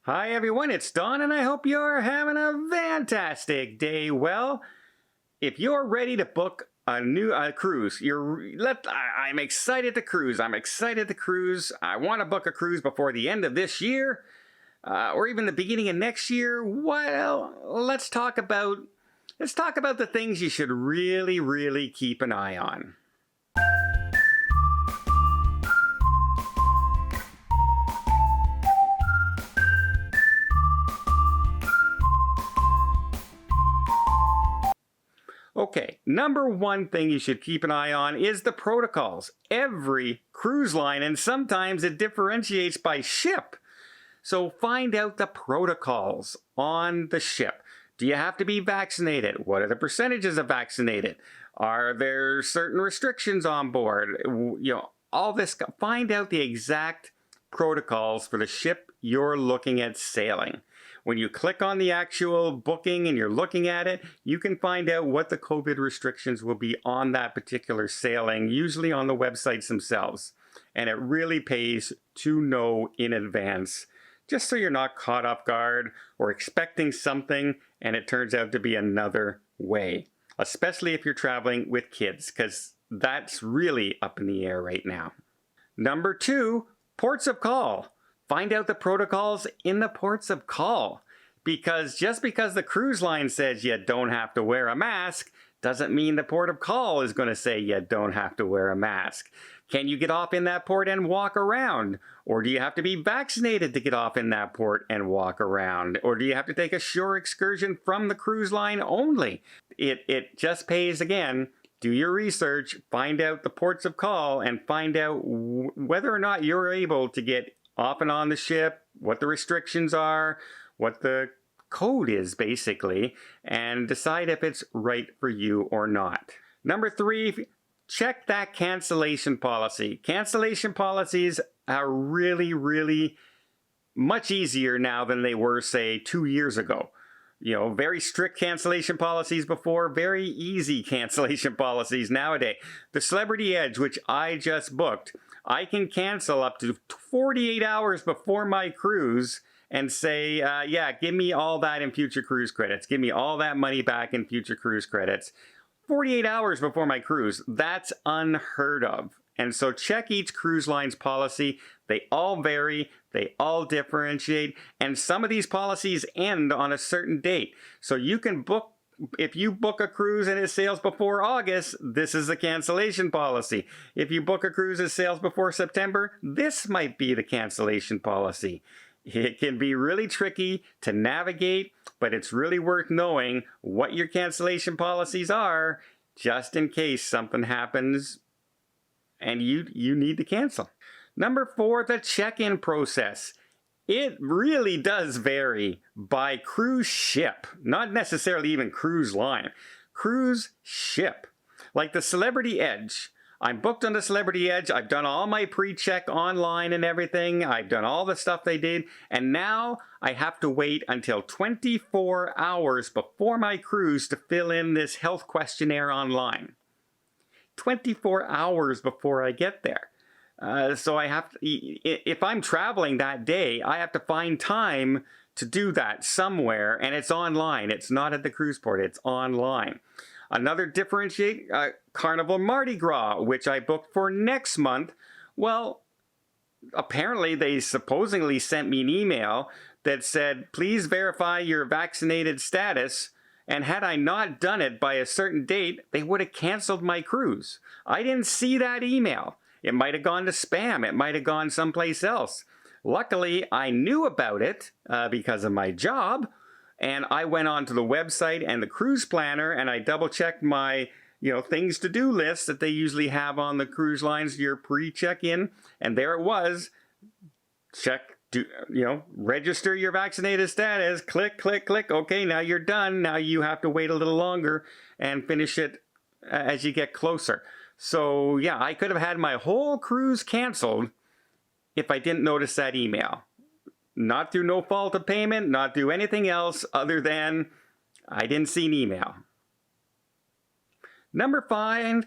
Hi everyone, it's Don and I hope you're having a fantastic day. Well, if you're ready to book a new cruise, I'm excited to cruise. I want to book a cruise before the end of this year or even the beginning of next year. Well, let's talk about the things you should really keep an eye on. Okay, number one thing you should keep an eye on is the protocols. Every cruise line, and sometimes it differentiates by ship. So find out the protocols on the ship. Do you have to be vaccinated? What are the percentages of vaccinated? Are there certain restrictions on board? All this. Find out the exact protocols for the ship you're looking at sailing. When you click on the actual booking and you're looking at it, you can find out what the COVID restrictions will be on that particular sailing, usually on the websites themselves. And it really pays to know in advance, just so you're not caught off guard or expecting something and it turns out to be another way. Especially if you're traveling with kids, because that's really up in the air right now. Number two, ports of call. Find out the protocols in the ports of call. Because just because the cruise line says you don't have to wear a mask, doesn't mean the port of call is going to say you don't have to wear a mask. Can you get off in that port and walk around? Or do you have to be vaccinated to get off in that port and walk around? Or do you have to take a shore excursion from the cruise line only? It just pays, again, do your research, find out the ports of call, and find out whether or not you're able to get off and on the ship, what the restrictions are, what the code is basically, and decide if it's right for you or not. Number three, check that cancellation policy. Cancellation policies are really much easier now than they were, say, 2 years ago. Very strict cancellation policies before, very easy cancellation policies nowadays. The Celebrity Edge, which I just booked, I can cancel up to 48 hours before my cruise and say, yeah, give me all that in future cruise credits. Give me all that money back in future cruise credits. 48 hours before my cruise. That's unheard of. And so check each cruise line's policy. They all vary. They all differentiate. And some of these policies end on a certain date. So you can book. If you book a cruise and it sails before August, this is the cancellation policy. If you book a cruise that sails before September, this might be the cancellation policy. It can be really tricky to navigate, but it's really worth knowing what your cancellation policies are, just in case something happens and you need to cancel. Number four, the check-in process. It really does vary by cruise ship, not necessarily even cruise line. Cruise ship. Like the Celebrity Edge. I'm booked on the Celebrity Edge. I've done all my pre-check online and everything. I've done all the stuff they did. And now I have to wait until 24 hours before my cruise to fill in this health questionnaire online. 24 hours before I get there. So I have to, if I'm traveling that day, I have to find time to do that somewhere, and it's online. It's not at the cruise port, it's online. Another differentiate, Carnival Mardi Gras, which I booked for next month. Well, apparently they supposedly sent me an email that said, please verify your vaccinated status. And had I not done it by a certain date, they would have canceled my cruise. I didn't see that email. It might have gone to spam. It might have gone someplace else. Luckily, I knew about it because of my job, and I went onto the website and the cruise planner, and I double-checked my things to do list that they usually have on the cruise lines, your pre-check-in, and there it was. Register your vaccinated status. Click, click, click. Okay, now you're done. Now you have to wait a little longer and finish it as you get closer. So yeah, I could have had my whole cruise canceled if I didn't notice that email. Not through no fault of payment, not through anything else other than I didn't see an email. Number five,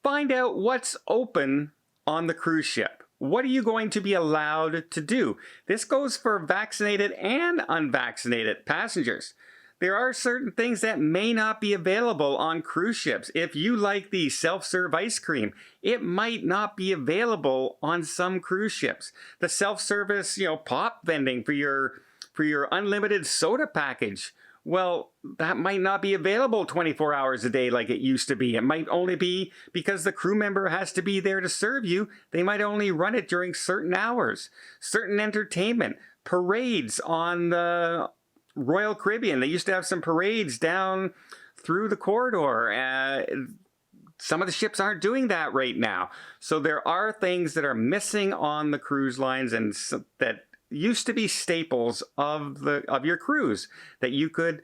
find out what's open on the cruise ship. What are you going to be allowed to do? This goes for vaccinated and unvaccinated passengers. There are certain things that may not be available on cruise ships. If you like the self-serve ice cream, it might not be available on some cruise ships. The self-service, pop vending for your unlimited soda package, well, that might not be available 24 hours a day like it used to be. It might only be because the crew member has to be there to serve you. They might only run it during certain hours. Certain entertainment, parades on the Royal Caribbean. They used to have some parades down through the corridor. Some of the ships aren't doing that right now. So there are things that are missing on the cruise lines and that used to be staples of your cruise that you could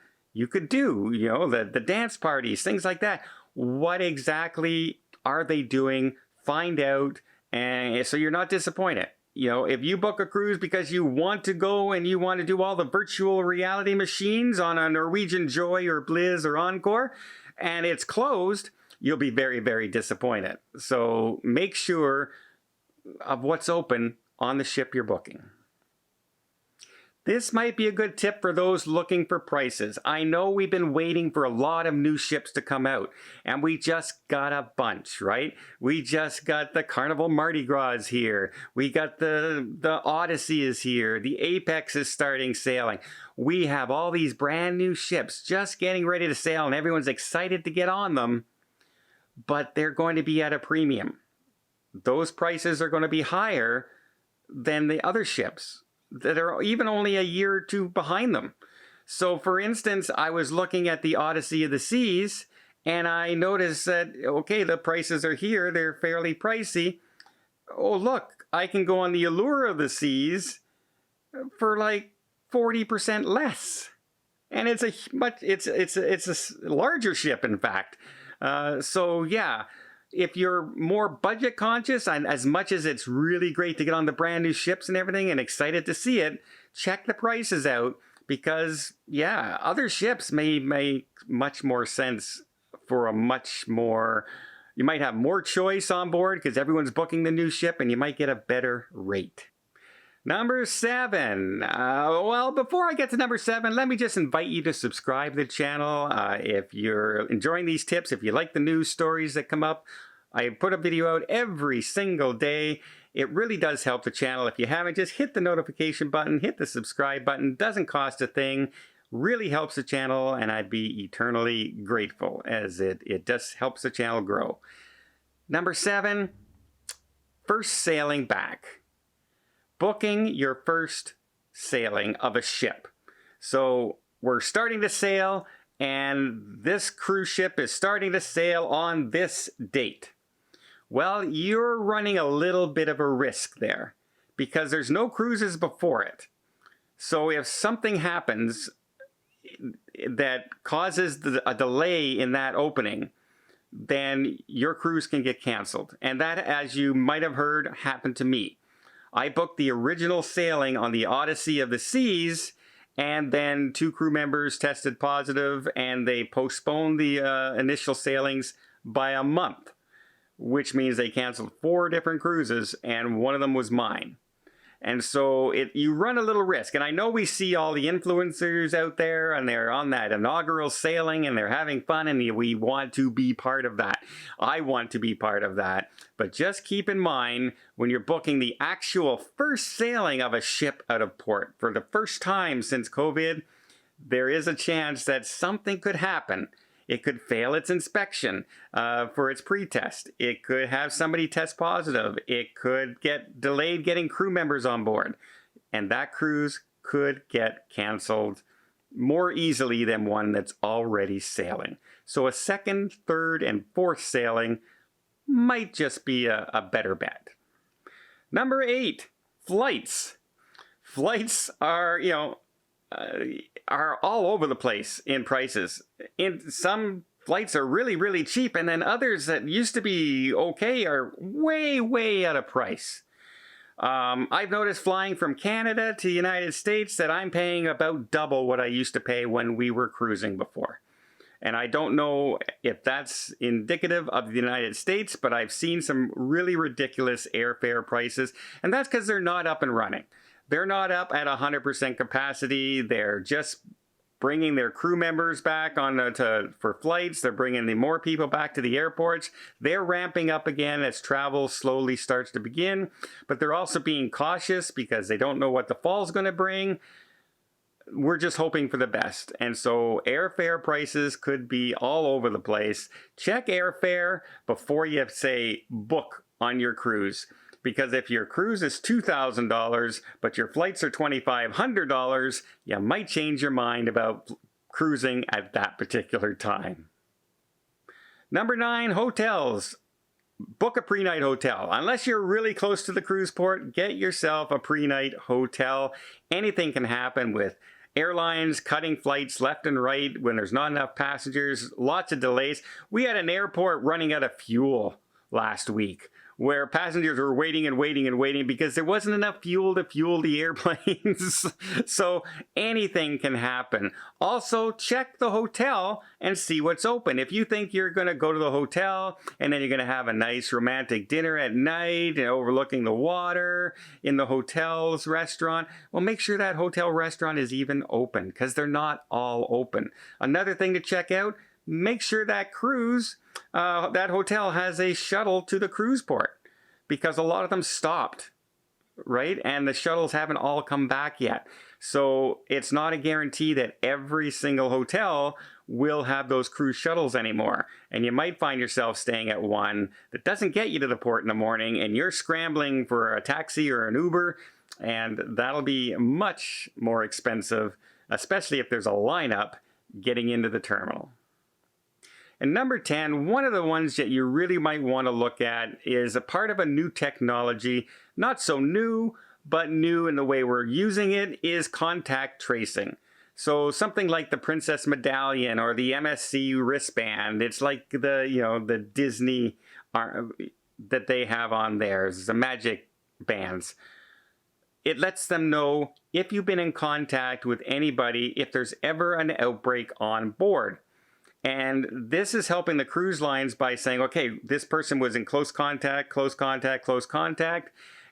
do, the dance parties, things like that. What exactly are they doing? Find out, and so you're not disappointed. If you book a cruise because you want to go and you want to do all the virtual reality machines on a Norwegian Joy or Blizz or Encore, and it's closed, you'll be very, very disappointed. So make sure of what's open on the ship you're booking. This might be a good tip for those looking for prices. I know we've been waiting for a lot of new ships to come out, and we just got a bunch, right? We just got the Carnival Mardi Gras here. We got the Odyssey is here. The Apex is starting sailing. We have all these brand new ships just getting ready to sail, and everyone's excited to get on them, but they're going to be at a premium. Those prices are going to be higher than the other ships that are even only a year or two behind them. So for instance, I was looking at the Odyssey of the Seas and I noticed that, okay, the prices are here. They're fairly pricey. Oh, look, I can go on the Allure of the Seas for like 40% less. And it's a larger ship, in fact. So yeah, if you're more budget conscious, and as much as it's really great to get on the brand new ships and everything and excited to see it, check the prices out because, yeah, other ships may make much more sense for you might have more choice on board because everyone's booking the new ship and you might get a better rate. Number 7. Well, before I get to number 7, let me just invite you to subscribe to the channel. If you're enjoying these tips, if you like the news stories that come up, I put a video out every single day. It really does help the channel. If you haven't, just hit the notification button, hit the subscribe button. Doesn't cost a thing. Really helps the channel, and I'd be eternally grateful as it just helps the channel grow. Number 7, first sailing back. Booking your first sailing of a ship. So we're starting to sail and this cruise ship is starting to sail on this date. Well, you're running a little bit of a risk there because there's no cruises before it. So if something happens that causes a delay in that opening, then your cruise can get canceled. And that, as you might have heard, happened to me. I booked the original sailing on the Odyssey of the Seas, and then 2 crew members tested positive, and they postponed the initial sailings by a month, which means they canceled 4 different cruises, and one of them was mine. And so you run a little risk. And I know we see all the influencers out there and they're on that inaugural sailing and they're having fun and we want to be part of that. I want to be part of that. But just keep in mind when you're booking the actual first sailing of a ship out of port for the first time since COVID, there is a chance that something could happen. It could fail its inspection for its pre-test. It could have somebody test positive. It could get delayed getting crew members on board. And that cruise could get canceled more easily than one that's already sailing. So a second, third, and fourth sailing might just be a better bet. Number 8, flights. Flights are, are all over the place in prices. In some flights are really, really cheap, and then others that used to be okay are way, way out of price. I've noticed flying from Canada to the United States that I'm paying about double what I used to pay when we were cruising before. And I don't know if that's indicative of the United States, but I've seen some really ridiculous airfare prices, and that's because they're not up and running. They're not up at 100% capacity. They're just bringing their crew members back for flights. They're bringing the more people back to the airports. They're ramping up again as travel slowly starts to begin, but they're also being cautious because they don't know what the fall's going to bring. We're just hoping for the best. And so airfare prices could be all over the place. Check airfare before you say book on your cruise. Because if your cruise is $2,000, but your flights are $2,500, you might change your mind about cruising at that particular time. Number 9, hotels. Book a pre-night hotel. Unless you're really close to the cruise port, get yourself a pre-night hotel. Anything can happen with airlines cutting flights left and right when there's not enough passengers, lots of delays. We had an airport running out of fuel last week, where passengers were waiting and waiting and waiting because there wasn't enough fuel to fuel the airplanes. So anything can happen. Also, check the hotel and see what's open. If you think you're going to go to the hotel and then you're going to have a nice romantic dinner at night and overlooking the water in the hotel's restaurant, well, make sure that hotel restaurant is even open, because they're not all open. Another thing to check out, make sure that that hotel has a shuttle to the cruise port, because a lot of them stopped, right? And the shuttles haven't all come back yet. So it's not a guarantee that every single hotel will have those cruise shuttles anymore. And you might find yourself staying at one that doesn't get you to the port in the morning, and you're scrambling for a taxi or an Uber, and that'll be much more expensive, especially if there's a lineup getting into the terminal. And number 10, one of the ones that you really might want to look at is a part of a new technology, not so new, but new in the way we're using it, is contact tracing. So something like the Princess Medallion or the MSC wristband, it's like the Disney that they have on theirs, the magic bands. It lets them know if you've been in contact with anybody, if there's ever an outbreak on board. And this is helping the cruise lines by saying, okay, this person was in close contact,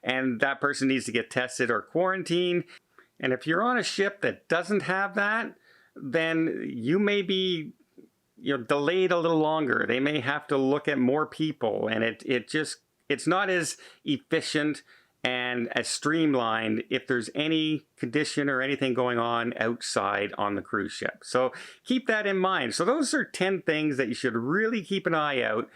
and that person needs to get tested or quarantined. And if you're on a ship that doesn't have that, then you may be delayed a little longer. They may have to look at more people, and it's not as efficient and as streamlined if there's any condition or anything going on outside on the cruise ship. So keep that in mind. So those are 10 things that you should really keep an eye out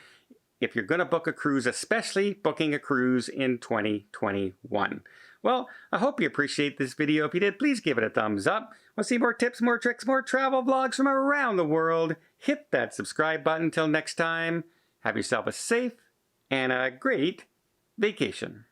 if you're going to book a cruise, especially booking a cruise in 2021. Well, I hope you appreciate this video. If you did, please give it a thumbs up. Want to see more tips, more tricks, more travel vlogs from around the world? Hit that subscribe button. Until next time, have yourself a safe and a great vacation.